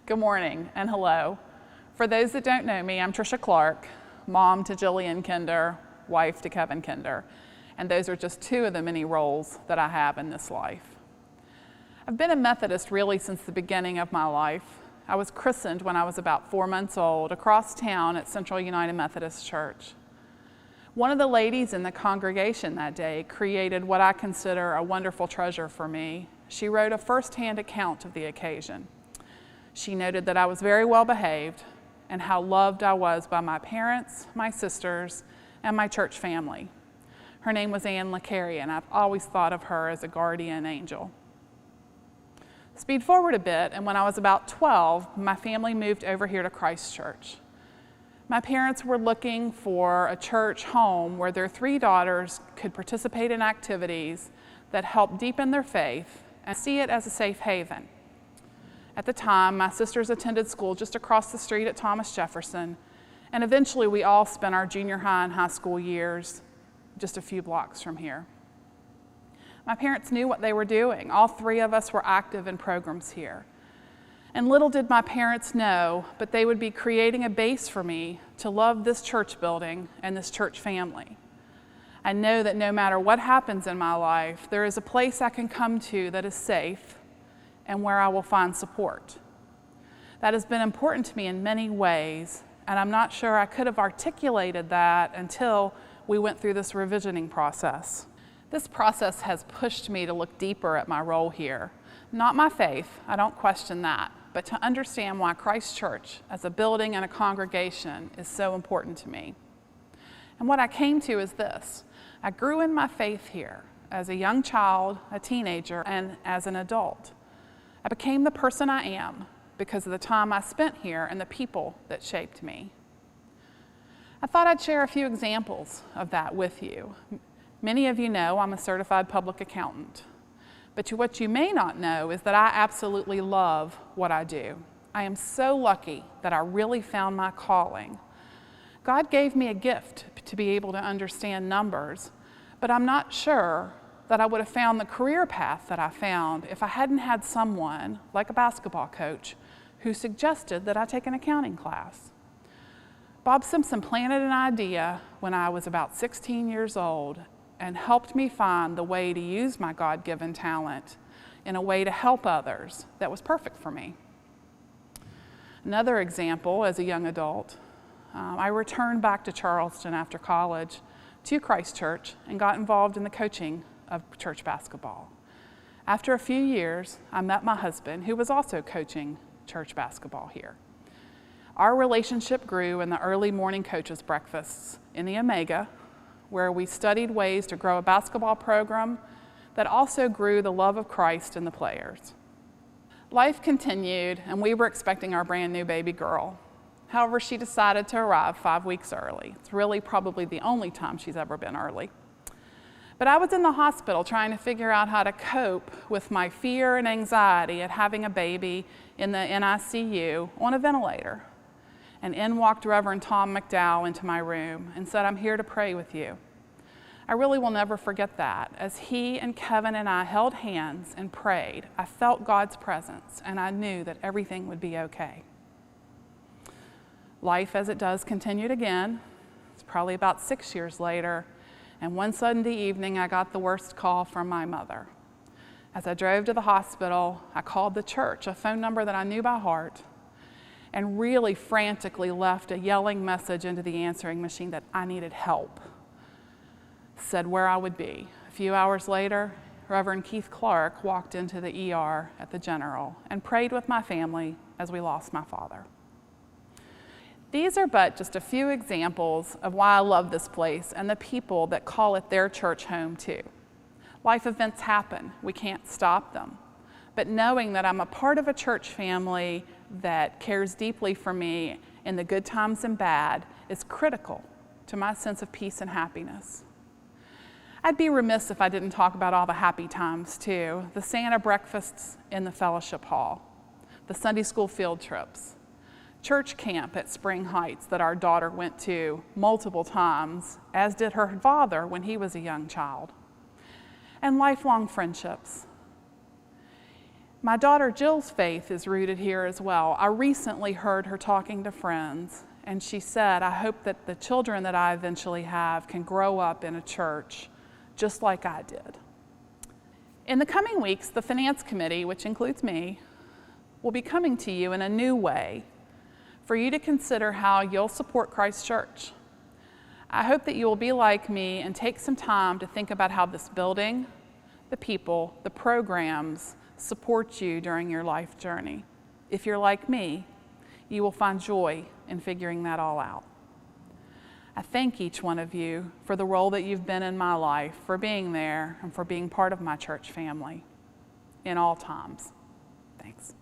Good morning and hello. For those that don't know me, I'm Tricia Clark, mom to Jillian Kinder, wife to Kevin Kinder, and those are just two of the many roles that I have in this life. I've been a Methodist really since the beginning of my life. I was christened when I was about 4 months old across town at Central United Methodist Church. One of the ladies in the congregation that day created what I consider a wonderful treasure for me. She wrote a first-hand account of the occasion. She noted that I was very well behaved and how loved I was by my parents, my sisters, and my church family. Her name was Ann LeCarry, and I've always thought of her as a guardian angel. Speed forward a bit, and when I was about 12, my family moved over here to Christ Church. My parents were looking for a church home where their 3 daughters could participate in activities that helped deepen their faith and see it as a safe haven. At the time, my sisters attended school just across the street at Thomas Jefferson, and eventually we all spent our junior high and high school years just a few blocks from here. My parents knew what they were doing. All 3 of us were active in programs here. And little did my parents know, but they would be creating a base for me to love this church building and this church family. I know that no matter what happens in my life, there is a place I can come to that is safe and where I will find support. That has been important to me in many ways, and I'm not sure I could have articulated that until we went through this revisioning process. This process has pushed me to look deeper at my role here. Not my faith, I don't question that, but to understand why Christ Church as a building and a congregation is so important to me. And what I came to is this: I grew in my faith here as a young child, a teenager, and as an adult. I became the person I am because of the time I spent here and the people that shaped me. I thought I'd share a few examples of that with you. Many of you know I'm a certified public accountant, but what you may not know is that I absolutely love what I do. I am so lucky that I really found my calling. God gave me a gift to be able to understand numbers, but I'm not sure that I would have found the career path that I found if I hadn't had someone, like a basketball coach, who suggested that I take an accounting class. Bob Simpson planted an idea when I was about 16 years old and helped me find the way to use my God-given talent in a way to help others that was perfect for me. Another example, as a young adult, I returned back to Charleston after college to Christ Church and got involved in the coaching of church basketball. After a few years, I met my husband, who was also coaching church basketball here. Our relationship grew in the early morning coaches' breakfasts in the Omega, where we studied ways to grow a basketball program that also grew the love of Christ in the players. Life continued, and we were expecting our brand new baby girl. However, she decided to arrive 5 weeks early. It's really probably the only time she's ever been early. But I was in the hospital trying to figure out how to cope with my fear and anxiety at having a baby in the NICU on a ventilator. And in walked Reverend Tom McDowell into my room and said, "I'm here to pray with you." I really will never forget that. As he and Kevin and I held hands and prayed, I felt God's presence, and I knew that everything would be okay. Life, as it does, continued again. It's probably about 6 years later, and one Sunday evening, I got the worst call from my mother. As I drove to the hospital, I called the church, a phone number that I knew by heart, and really frantically left a yelling message into the answering machine that I needed help. Said where I would be. A few hours later, Reverend Keith Clark walked into the ER at the General and prayed with my family as we lost my father. These are but just a few examples of why I love this place and the people that call it their church home too. Life events happen, we can't stop them. But knowing that I'm a part of a church family that cares deeply for me in the good times and bad is critical to my sense of peace and happiness. I'd be remiss if I didn't talk about all the happy times too. The Santa breakfasts in the fellowship hall, the Sunday school field trips, church camp at Spring Heights that our daughter went to multiple times, as did her father when he was a young child, and lifelong friendships. My daughter Jill's faith is rooted here as well. I recently heard her talking to friends, and she said, I hope that the children that I eventually have can grow up in a church just like I did. In the coming weeks, the Finance Committee, which includes me, will be coming to you in a new way for you to consider how you'll support Christ Church. I hope that you will be like me and take some time to think about how this building, the people, the programs support you during your life journey. If you're like me, you will find joy in figuring that all out. I thank each one of you for the role that you've been in my life, for being there, and for being part of my church family in all times. Thanks.